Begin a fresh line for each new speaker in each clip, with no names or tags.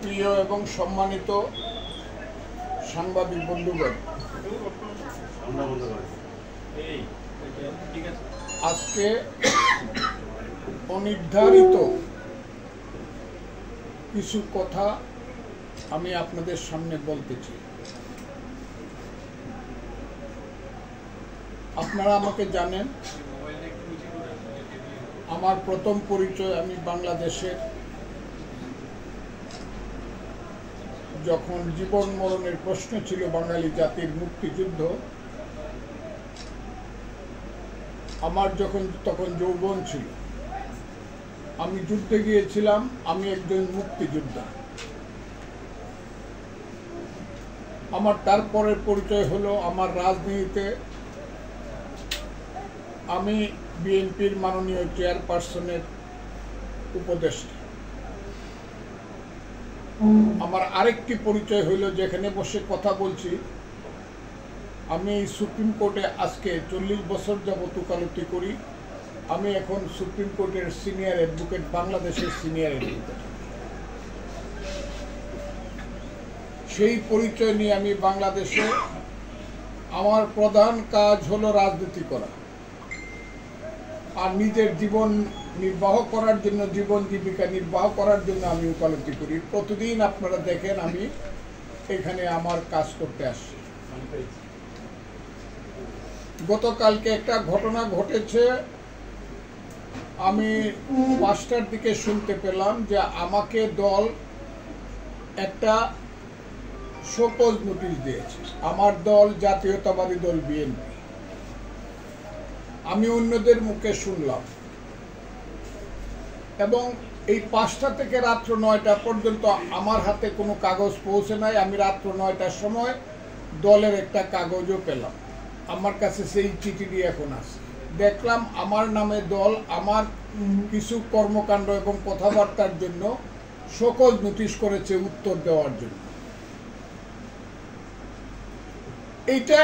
প্রিয় এবং সম্মানিত সাংবাদিক বন্ধুগণ, আজকে অনির্ধারিত কিছু কথা আমি আপনাদের সামনে বলতেছি। আপনারা আমাকে জানেন, আমার প্রথম পরিচয় আমি বাংলাদেশের যখন জীবন মরণের প্রশ্ন ছিল বাঙালি জাতির মুক্তিযুদ্ধ, আমার তখন যৌবন ছিল, আমি যুদ্ধে গিয়েছিলাম, আমি একজন মুক্তিযোদ্ধা। আমার তারপরের পরিচয় হলো আমার রাজনীতিতে আমি বিএনপির মাননীয় চেয়ারপারসনের উপদেষ্টা। আমার আরেকটি পরিচয় হইল, যেখানে বসে কথা বলছি, আমি সুপ্রিম কোর্টে আজকে 40 বছর যাবত ওকালতি করি। আমি এখন সুপ্রিম কোর্টের সিনিয়র অ্যাডভোকেট, বাংলাদেশের সিনিয়র অ্যাডভোকেট। সেই পরিচয় নিয়ে আমি বাংলাদেশে, আমার প্রধান কাজ হলো রাজনীতি করা আর নিজের জীবন নির্বাহ করার জন্য, জীবন জীবিকা নির্বাহ করার জন্য আমি ওকালতি করি। প্রতিদিন আপনারা দেখেন আমি এখানে আমার কাজ করতে আসি। গতকালকে একটা ঘটনা ঘটেছে, আমি 5টার দিকে শুনতে পেলাম যে আমাকে দল একটা শোকজ নোটিশ দিয়েছে। আমার দল জাতীয়তাবাদী দল বিএনপি। আমি অন্যদের মুখে শুনলাম, এবং এই 5টা থেকে রাত্র 9টা পর্যন্ত আমার হাতে কোনো কাগজ পৌঁছে নাই। আমি রাত্র 9টার সময় দলের একটা কাগজও পেলাম, আমার কাছে সেই চিঠিটি এখন আছে। দেখলাম আমার নামে দল আমার কিছু কর্মকাণ্ড এবং কথাবার্তার জন্য শোকজ নোটিশ করেছে উত্তর দেওয়ার জন্য। এইটা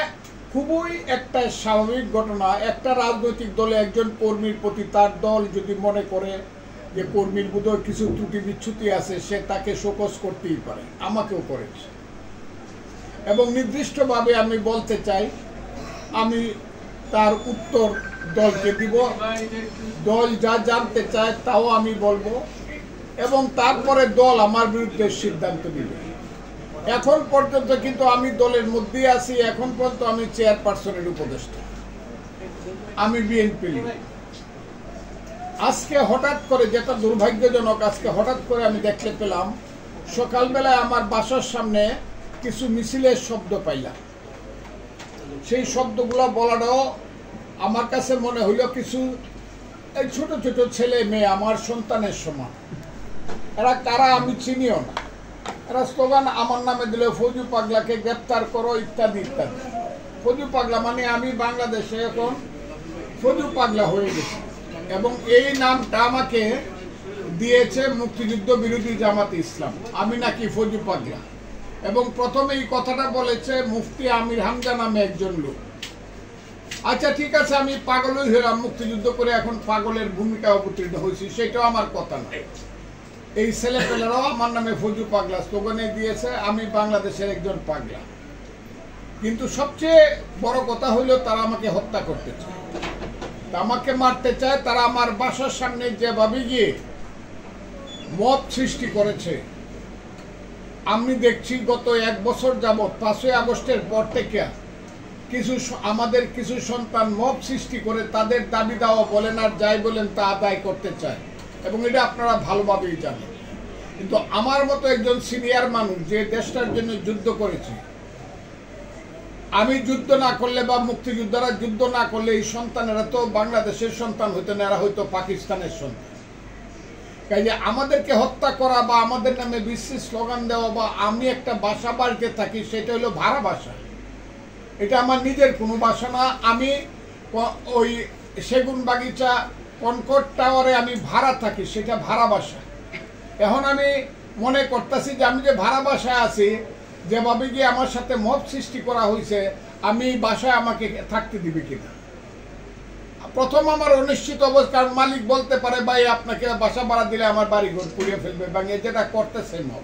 খুবই একটা স্বাভাবিক ঘটনা। একটা রাজনৈতিক দলে একজন কর্মীর প্রতি তার দল যদি মনে করে যে কর্মীর বোধহয় কিছু ত্রুটি বিচ্যুতি আছে, সে তাকে শোকজ করতেই পারে, আমাকেও করেছে। এবং নির্দিষ্টভাবে আমি বলতে চাই, আমি তার উত্তর দলকে দিব, দল যা জানতে চায় তাও আমি বলবো, এবং তারপরে দল আমার বিরুদ্ধে সিদ্ধান্ত নেবে। এখন পর্যন্ত কিন্তু আমি দলের মধ্যেই আছি। এখন পর্যন্ত আমি চেয়ারপারসনের উপদেষ্টা, আমি বিএনপি। আজকে হঠাৎ করে, যেটা দুর্ভাগ্যজনক, আজকে হঠাৎ করে আমি দেখতে পেলাম সকালবেলায় আমার বাসার সামনে কিছু মিছিলের শব্দ পাইলাম। সেই শব্দগুলো বলাটাও আমার কাছে মনে হইল কিছু এই ছোট ছোট ছেলে মেয়ে, আমার সন্তানের সমান। এরা কারা আমি চিনিও না। এরা স্লোগান আমার নামে দিল, ফৌজু পাগলাকে গ্রেপ্তার করো, ইত্যাদি ইত্যাদি। ফৌজু পাগলা মানে আমি বাংলাদেশে এখন ফৌজু পাগলা হয়ে গেছি, এবং এই নামটা আমাকে দিয়েছে মুক্তিযুদ্ধ বিরোধী জামাতে ইসলাম। আমি নাকি ফৌজু পাগলা, এবং প্রথমে এই কথাটা বলেছে মুফতি আমির হামজা নামে একজন লোক। আচ্ছা ঠিক আছে, আমি পাগলই হলাম, মুক্তিযুদ্ধ করে এখন পাগলের ভূমিকা অবতীর্ণ হয়েছি, সেটাও আমার কথা নয়। এই ছেলেপেলেরাও আমার নামে ফৌজু পাগলা স্লোগানে দিয়েছে, আমি বাংলাদেশের একজন পাগলা। কিন্তু সবচেয়ে বড় কথা হইল তারা আমাকে হত্যা করতে চায়, আমাকে মারতে চায়। তারা আমার বাসার সামনে যেভাবে গিয়ে মত সৃষ্টি করেছে, আমি দেখছি গত 1 বছর যাবৎ 5ই আগস্টের পর থেকে আমাদের কিছু সন্তান মব সৃষ্টি করে তাদের দাবি দাওয়া বলেন আর যাই বলেন তা আদায় করতে চায়, এবং এটা আপনারা ভালোভাবেই জানেন। কিন্তু আমার মতো একজন সিনিয়র মানুষ, যে দেশটার জন্য যুদ্ধ করেছে, আমি যুদ্ধ না করলে বা মুক্তিযোদ্ধারা যুদ্ধ না করলে এই সন্তানেরা তো বাংলাদেশের সন্তান হইতো না, এরা হয়তো পাকিস্তানের সন্তান। কাজে আমাদেরকে হত্যা করা বা আমাদের নামে বিশ্রী স্লোগান দেওয়া, বা আমি একটা বাসা বাড়িতে থাকি, সেটা হলো ভাড়া বাসা। এটা আমার নিজের কোনো বাসা না। আমি ওই সেগুন বাগিচা কনকর্ড টাওয়ারে আমি ভাড়া থাকি, সেটা ভাড়া বাসা। এখন আমি মনে করতেছি যে আমি যে ভাড়া বাসায় আছি, যেভাবে গিয়ে আমার সাথে মত সৃষ্টি করা হয়েছে, আমি বাসায় আমাকে থাকতে দিবে কিনা। প্রথম আমার অনিশ্চিত অবস্থার মালিক বলতে পারে ভাই আপনাকে বাসা ভাড়া দিলে আমার বাড়ি ঘর পুড়িয়ে ফেলবে ভাঙিয়ে, যেটা করতেছে মব।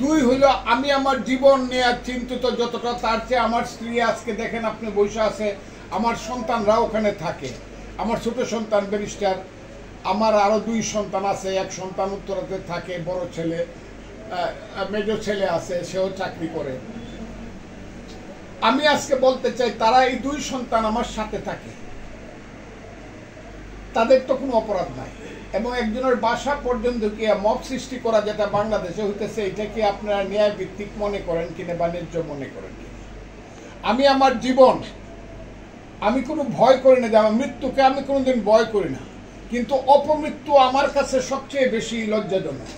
দুই হইল আমি আমার জীবন নিয়ে চিন্তিত যতটা, তার চেয়ে আমার স্ত্রী আজকে দেখেন আপনি বসে আছে, আমার সন্তানরা ওখানে থাকে, আমার ছোট সন্তান ব্যারিস্টার, আমার আরো 2 সন্তান আছে, এক সন্তান উত্তরাতে থাকে, বড় ছেলে মেজো ছেলে আছে, সেও চাকরি করে। আমি আজকে বলতে চাই তারা এই 2 সন্তান আমার সাথে থাকে, তাদের তো কোনো অপরাধ নাই, এবং একজনের বাসা পর্যন্ত কি মব সৃষ্টি করা যেটা বাংলাদেশে হইতেছে, এটা কি আপনারা ন্যায় ভিত্তিক মনে করেন কিনা বা ন্যায্য মনে করেন কিনা? আমি আমার জীবন আমি কোনো ভয় করি না, যে আমার মৃত্যুকে আমি কোনোদিন ভয় করি না, কিন্তু অপমৃত্যু আমার কাছে সবচেয়ে বেশি লজ্জাজনক।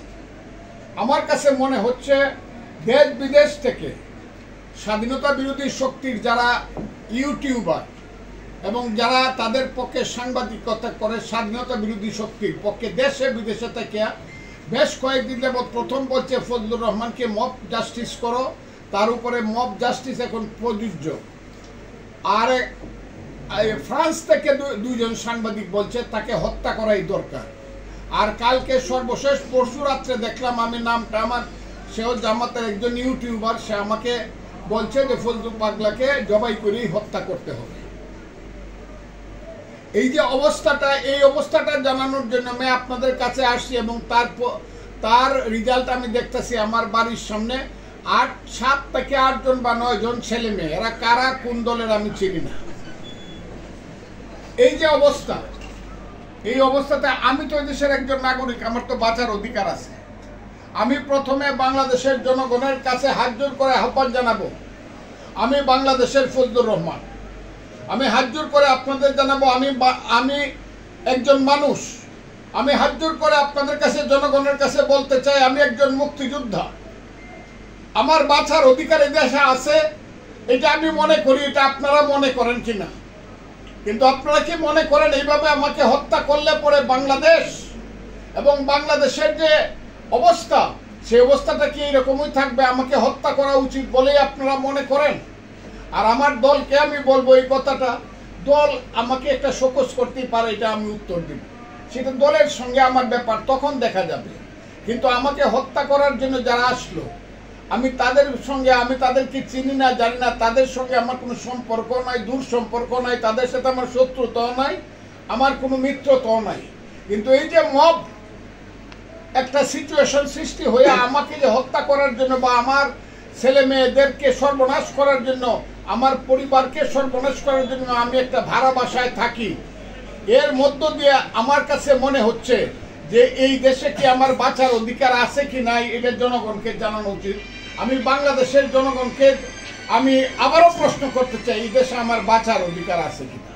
আমার কাছে মনে হচ্ছে দেশ বিদেশ থেকে স্বাধীনতা বিরোধী শক্তির যারা ইউটিউবার এবং যারা তাদের পক্ষে সাংবাদিকতা করে স্বাধীনতা বিরোধী শক্তির পক্ষে দেশে বিদেশে থেকে বেশ কয়েকদিন যাবৎ প্রথম বলছে ফজলুর রহমানকে মব জাস্টিস করো, তার উপরে মব জাস্টিস এখন প্রযোজ্য। আর ফ্রান্স থেকে 2 জন সাংবাদিক বলছে তাকে হত্যা করাই দরকার। আর কালকে সর্বশেষ পরশু রাত্রে দেখলাম, আমি নামটা আমার, সেও জামাতের একজন ইউটিউবার, সে আমাকে বলছে যে ফজলু পাগলাকে জবাই করেই হত্যা করতে হবে। এই যে অবস্থাটা, এই অবস্থাটা জানানোর জন্য আমি আপনাদের কাছে আসছি, এবং তার রেজাল্ট আমি দেখতেছি আমার বাড়ির সামনে। 7 থেকে 8 জন বা 9 জন ছেলে মেয়ে, এরা কারা কোন দলের আমি চিনি না। এই যে অবস্থা, এই অবস্থাতে আমি তো দেশের একজন নাগরিক, আমার তো বাঁচার অধিকার আছে। আমি প্রথমে বাংলাদেশের জনগণের কাছে হাত জোর করে আহ্বান জানাবো, আমি বাংলাদেশের ফজলুর রহমান, আমি হাত জোর করে আপনাদের জানাবো আমি একজন মানুষ। আমি হাত জোর করে আপনাদের কাছে জনগণের কাছে বলতে চাই আমি একজন মুক্তিযোদ্ধা, আমার বাঁচার অধিকার এই দেশে আছে, এটা আমি মনে করি, এটা আপনারা মনে করেন কিনা। কিন্তু আপনারা কি মনে করেন এইভাবে আমাকে হত্যা করলে পরে বাংলাদেশ এবং বাংলাদেশের যে অবস্থা, সেই অবস্থাটা কি এইরকমই থাকবে? আমাকে হত্যা করা উচিত বলেই আপনারা মনে করেন? আর আমার দলকে আমি বলবো এই কথাটা, দল আমাকে একটা শোকজ করতেই পারে, এটা আমি উত্তর দিব, সেটা দলের সঙ্গে আমার ব্যাপার, তখন দেখা যাবে। কিন্তু আমাকে হত্যা করার জন্য যারা আসলো, আমি তাদের সঙ্গে, আমি তাদেরকে চিনি না, জানি না, তাদের সঙ্গে আমার কোনো সম্পর্ক নাই, দূর সম্পর্ক নাই, তাদের সাথে আমার শত্রুতাও নাই, আমার কোনো মিত্রতাও নাই। কিন্তু এই যে মব একটা সিচুয়েশন সৃষ্টি হয়ে আমাকে যে হত্যা করার জন্য বা আমার ছেলে মেয়েদেরকে সর্বনাশ করার জন্য, আমার পরিবারকে সর্বনাশ করার জন্য আমি একটা ভাড়া বাসায় থাকি, এর মধ্য দিয়ে আমার কাছে মনে হচ্ছে যে এই দেশে কি আমার বাঁচার অধিকার আছে কি নাই, এটা জনগণকে জানানো উচিত। আমি বাংলাদেশের জনগণকে আমি আবারও প্রশ্ন করতে চাই, এই দেশে আমার বাঁচার অধিকার আছে কিনা।